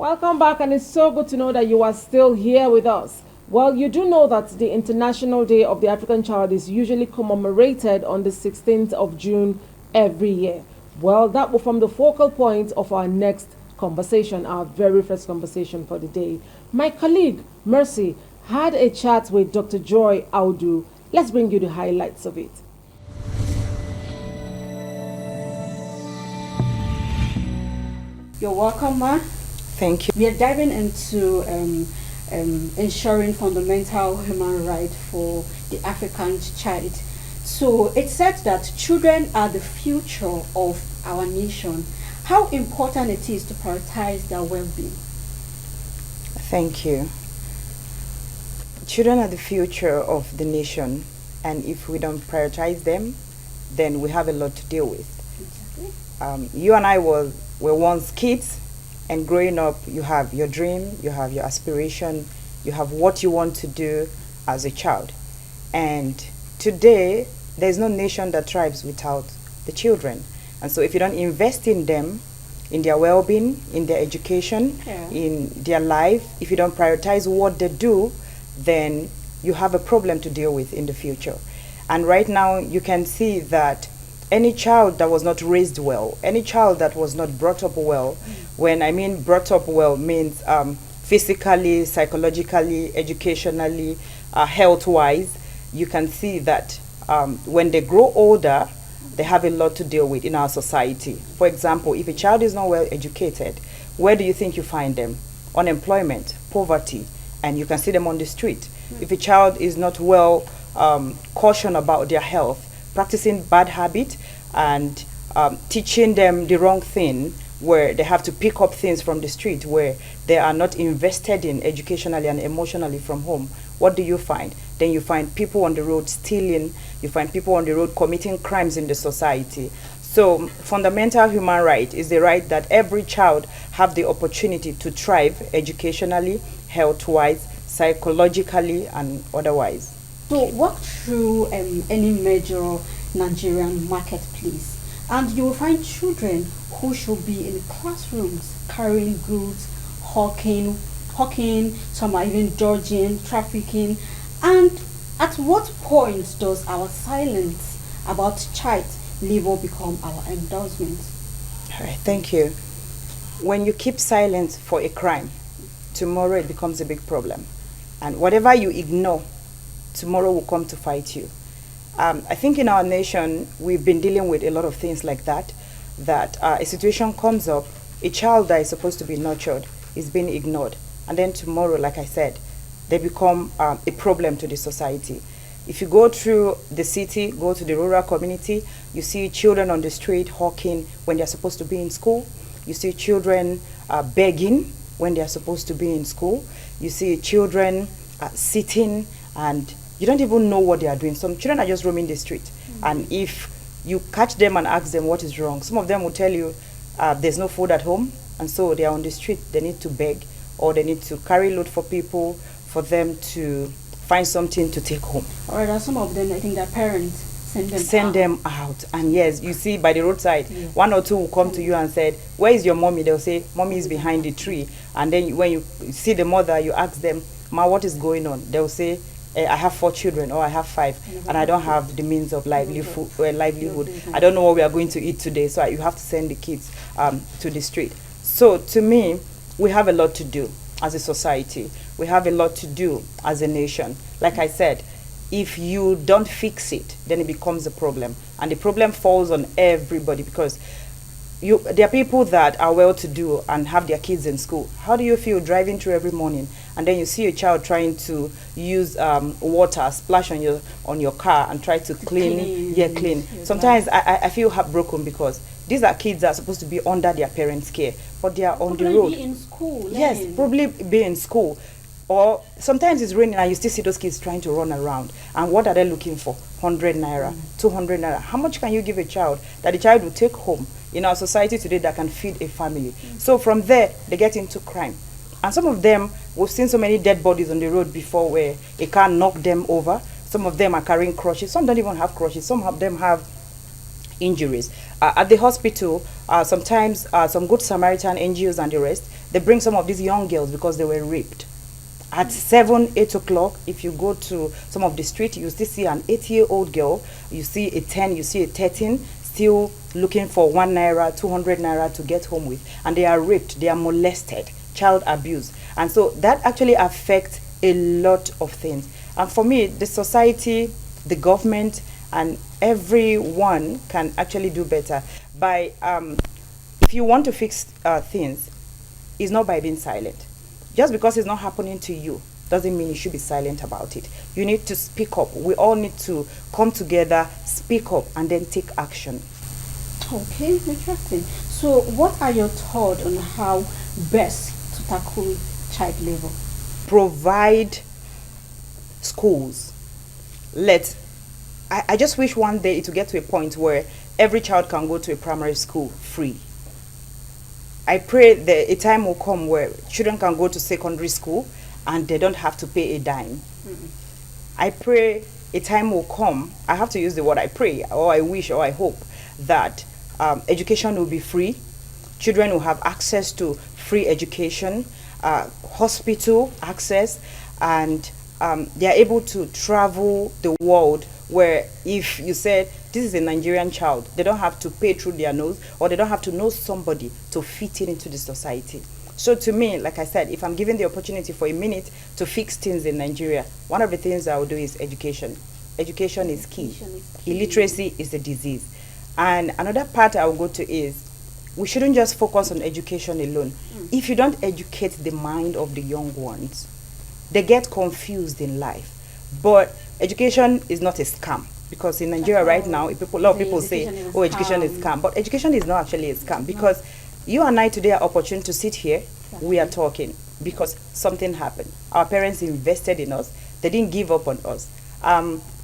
Welcome back, and it's so good to know that you are still here with us. Well, you do know that the International Day of the African Child is usually commemorated on the 16th of June every year. Well, that will form the focal point of our next conversation, our very first conversation for the day. My colleague, Mercy, had a chat with Dr. Joy Audu. Let's bring you the highlights of it. You're welcome, Ma. Thank you. We are diving into ensuring fundamental human right for the African child. So it said that children are the future of our nation. How important it is to prioritize their well-being? Thank you. Children are the future of the nation, and if we don't prioritize them, then we have a lot to deal with. Exactly. You and I were once kids, and growing up, you have your dream, you have your aspiration, you have what you want to do as a child. And today, there's no nation that thrives without the children. And so if you don't invest in them, in their well-being, in their education, in their life, if you don't prioritize what they do, then you have a problem to deal with in the future. And right now, you can see that any child that was not raised well, any child that was not brought up well, when I mean brought up well means physically, psychologically, educationally, health-wise, you can see that when they grow older, they have a lot to deal with in our society. For example, if a child is not well educated, where do you think you find them? Unemployment, poverty, and you can see them on the street. If a child is not well cautioned about their health, practicing bad habit and teaching them the wrong thing, where they have to pick up things from the street, where they are not invested in educationally and emotionally from home, what do you find? Then you find people on the road stealing, you find people on the road committing crimes in the society. So fundamental human right is the right that every child have the opportunity to thrive educationally, health-wise, psychologically, and otherwise. So walk through any major Nigerian marketplace, and you will find children who should be in classrooms carrying goods, hawking, some are even dodging, trafficking. And at what point does our silence about child labor become our endorsement? All right, thank you. When you keep silent for a crime, tomorrow it becomes a big problem. And whatever you ignore, tomorrow will come to fight you. I think in our nation, we've been dealing with a lot of things like that, a situation comes up, a child that is supposed to be nurtured is being ignored. And then tomorrow, like I said, they become a problem to the society. If you go through the city, go to the rural community, you see children on the street hawking when they're supposed to be in school. You see children begging when they're supposed to be in school. You see children sitting, and you don't even know what they are doing. Some children are just roaming the street. And if you catch them and ask them what is wrong, some of them will tell you there's no food at home, and so they are on the street. They need to beg, or they need to carry load for people for them to find something to take home. Or there are some of them, I think their parents send them out. And yes, you see by the roadside, one or two will come to you and said, where is your mommy? They'll say, mommy is behind the tree. And then when you see the mother, you ask them, ma, what is going on? They'll say, I have 4 children, or I have 5, and I don't have the means of livelihood. I don't know what we are going to eat today, so you have to send the kids to the street. So to me, we have a lot to do as a society. We have a lot to do as a nation. Like I said, if you don't fix it, then it becomes a problem. And the problem falls on everybody, because there are people that are well-to-do and have their kids in school. How do you feel driving through every morning, and then you see a child trying to use water, splash on your car and try to clean. Sometimes I feel heartbroken, because these are kids that are supposed to be under their parents' care, but they are on the road. Be in school. Yes, probably be in school. Or sometimes it's raining and you still see those kids trying to run around. And what are they looking for? 100 naira, 200 naira. How much can you give a child that the child will take home in our society today that can feed a family? So from there, they get into crime. And some of them, we've seen so many dead bodies on the road before, where a car knocked them over. Some of them are carrying crutches. Some don't even have crutches. Some of them have injuries. At the hospital, sometimes some Good Samaritan NGOs and the rest, they bring some of these young girls because they were raped. At 7, 8 o'clock, if you go to some of the street, you still see an 8-year-old girl, you see a 10, you see a 13, still looking for 1 naira, 200 naira to get home with. And they are raped, they are molested, child abuse. And so that actually affects a lot of things. And for me, the society, the government, and everyone can actually do better by, if you want to fix things, it's not by being silent. Just because it's not happening to you doesn't mean you should be silent about it. You need to speak up. We all need to come together, speak up, and then take action. Okay, interesting. So, what are your thoughts on how best to tackle child labor? Provide schools. I just wish one day it will get to a point where every child can go to a primary school free. I pray that a time will come where children can go to secondary school and they don't have to pay a dime. I pray a time will come, I have to use the word I pray, or I wish, or I hope, that education will be free. Children will have access to free education, hospital access, and they are able to travel the world, where if you said this is a Nigerian child, they don't have to pay through their nose, or they don't have to know somebody to fit in into the society. So to me, like I said, if I'm given the opportunity for a minute to fix things in Nigeria, one of the things I will do is education. Education is key. Illiteracy is a disease. And another part I will go to is, we shouldn't just focus on education alone. If you don't educate the mind of the young ones, they get confused in life. But education is not a scam, because in Nigeria right now, a lot of people say, oh, education is scam. But education is not actually a scam, because you and I today are opportune to sit here. We are talking because something happened. Our parents invested in us. They didn't give up on us.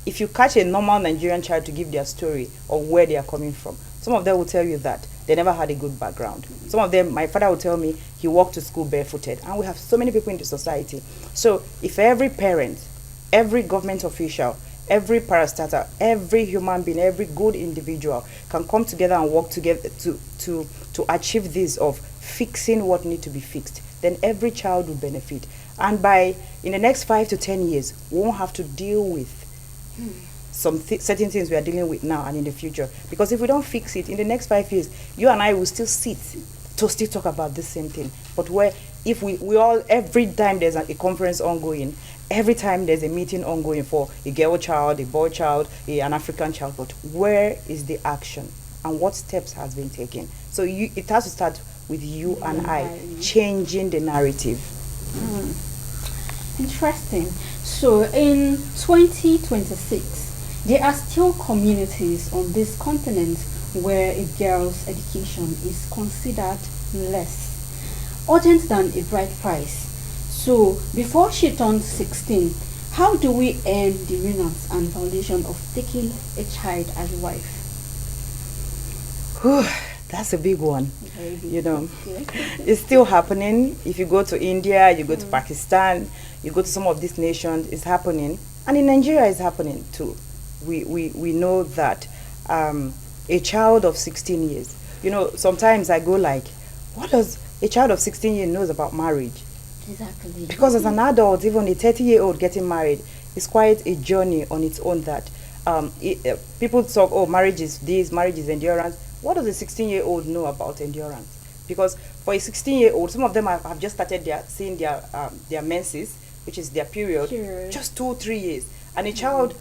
If you catch a normal Nigerian child to give their story or where they are coming from, some of them will tell you that they never had a good background. Some of them, my father will tell me he walked to school barefooted. And we have so many people in the society. So if every parent, every government official, every parastatal, every human being, every good individual can come together and work together to achieve this of fixing what needs to be fixed, then every child will benefit. And in the next 5 to 10 years, we won't have to deal with certain things we are dealing with now and in the future. Because if we don't fix it, in the next 5 years, you and I will still sit to still talk about the same thing. But if we all, every time there's a conference ongoing, every time there's a meeting ongoing for a girl child, a boy child, an African child, but where is the action and what steps has been taken? So it has to start with you and I changing the narrative. Interesting. So in 2026, there are still communities on this continent where a girl's education is considered less urgent than a bride price. So before she turns 16, how do we earn the winners and foundation of taking a child as a wife? That's a big one. You know, Yeah. it's still happening. If you go to India, you go to Pakistan, you go to some of these nations, it's happening. And in Nigeria, it's happening too. We know that a child of 16 years, you know, sometimes I go like, what does a child of 16 years knows about marriage? Exactly. Because as an adult, even a 30-year-old getting married is quite a journey on its own. That people talk, oh, marriage is this, marriage is endurance. What does a 16-year-old know about endurance? Because for a 16-year-old, some of them have just started seeing their menses, which is their period, just 2-3 years. And a child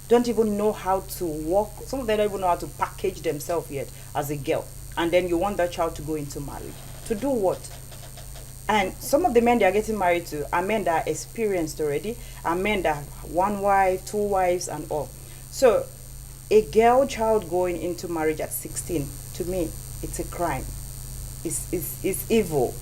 don't even know how to walk. Some of them don't even know how to package themselves yet as a girl. And then you want that child to go into marriage. To do what? And some of the men they are getting married to are men that are experienced already, are men that have 1 wife, 2 wives, and all. So a girl child going into marriage at 16, to me, it's a crime. It's evil.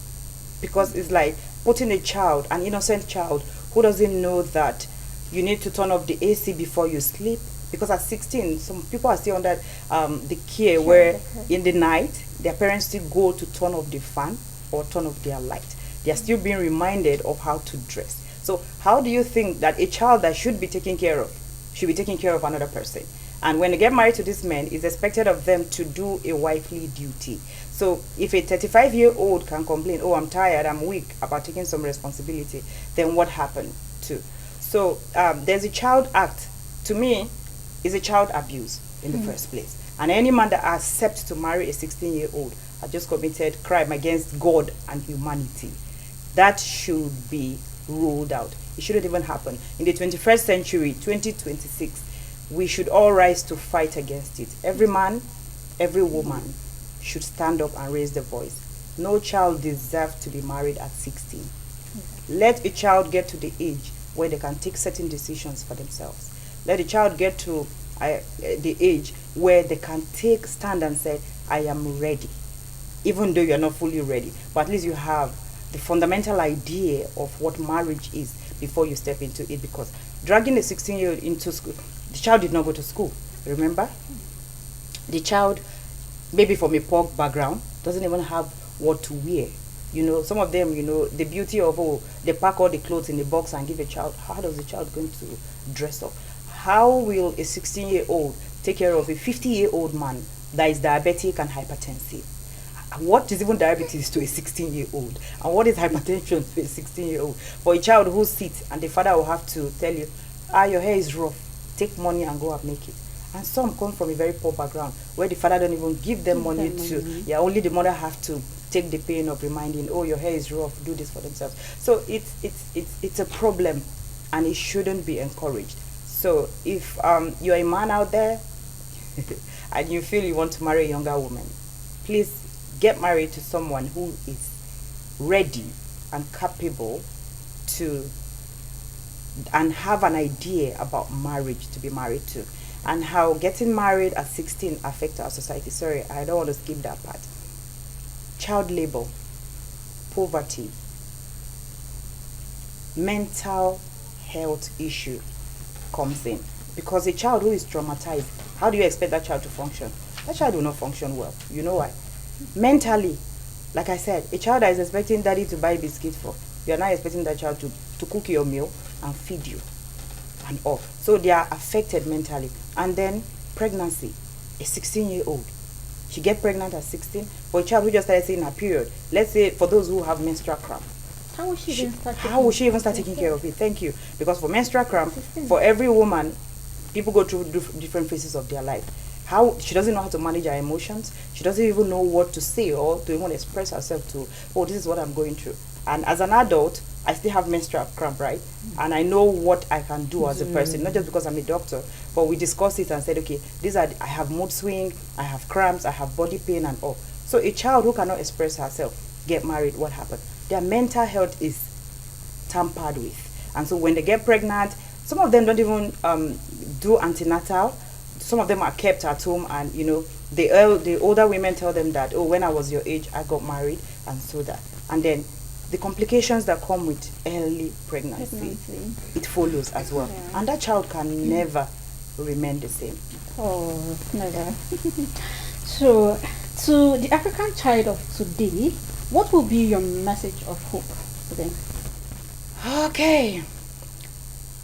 Because it's like putting a child, an innocent child, who doesn't know that you need to turn off the AC before you sleep. Because at 16, some people are still under the care where in the night, their parents still go to turn off the fan or turn off their light. They are still being reminded of how to dress. So how do you think that a child that should be taken care of should be taking care of another person? And when they get married to this man, it's expected of them to do a wifely duty. So if a 35-year-old can complain, oh, I'm tired, I'm weak about taking some responsibility, then what happened to? So there's a Child Act. To me, is a child abuse in the first place. And any man that accepts to marry a 16-year-old has just committed crime against God and humanity. That should be ruled out. It shouldn't even happen. In the 21st century, 2026, we should all rise to fight against it. Every man, every woman should stand up and raise their voice. No child deserves to be married at 16. Let a child get to the age where they can take certain decisions for themselves. Let a child get to the age where they can stand and say, I am ready. Even though you're not fully ready, but at least you have the fundamental idea of what marriage is before you step into it. Because dragging a 16-year-old into school, the child did not go to school, remember? The child, maybe from a poor background, doesn't even have what to wear. Some of them, the beauty of, they pack all the clothes in the box and give a child. How does the child going to dress up? How will a 16-year-old take care of a 50-year-old man that is diabetic and hypertensive? What is even diabetes to a 16-year-old? And what is hypertension to a 16-year-old? For a child who sits and the father will have to tell you, your hair is rough, take money and go and make it. And some come from a very poor background where the father don't even give them money to, only the mother have to take the pain of reminding, your hair is rough, do this for themselves. So it's a problem and it shouldn't be encouraged. So if you're a man out there and you feel you want to marry a younger woman, please get married to someone who is ready and capable to and have an idea about marriage to be married to, and how getting married at 16 affects our society. Sorry, I don't want to skip that part. Child labor, poverty, mental health issue comes in. Because a child who is traumatized, how do you expect that child to function? That child will not function well. You know why? Mentally, like I said, a child that is expecting daddy to buy biscuits for, you are not expecting that child to cook your meal and feed you and all. So they are affected mentally. And then pregnancy, a 16-year-old. She get pregnant at 16. For a child who just started seeing her period, let's say for those who have menstrual cramp, how will she even start taking care of it? Thank you. Because for menstrual cramp, for every woman, people go through different phases of their life. She doesn't know how to manage her emotions. She doesn't even know what to say or to even express herself to, this is what I'm going through. And as an adult, I still have menstrual cramp, right? And I know what I can do as a person, not just because I'm a doctor, but we discussed it and said, okay, I have mood swing, I have cramps, I have body pain and all. So a child who cannot express herself, get married, what happened? Their mental health is tampered with. And so when they get pregnant, some of them don't even do antenatal. Some of them are kept at home, and the older women tell them that, when I was your age, I got married, and so that. And then the complications that come with early pregnancy. It follows as well. Yeah. And that child can never remain the same. Oh, never. So, to the African child of today, what will be your message of hope for them? Okay.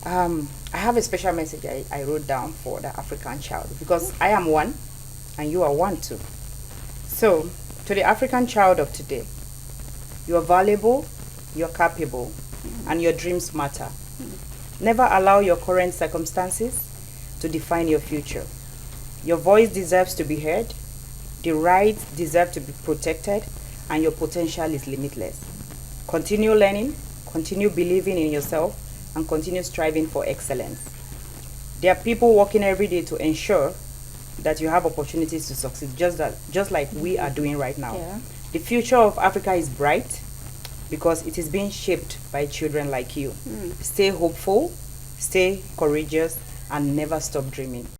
I have a special message I wrote down for the African child, because I am one and you are one too. So, to the African child of today, you are valuable, you are capable, and your dreams matter. Never allow your current circumstances to define your future. Your voice deserves to be heard, the rights deserve to be protected, and your potential is limitless. Continue learning, continue believing in yourself, and continue striving for excellence. There are people working every day to ensure that you have opportunities to succeed, just like we are doing right now. Yeah. The future of Africa is bright because it is being shaped by children like you. Stay hopeful, stay courageous, and never stop dreaming.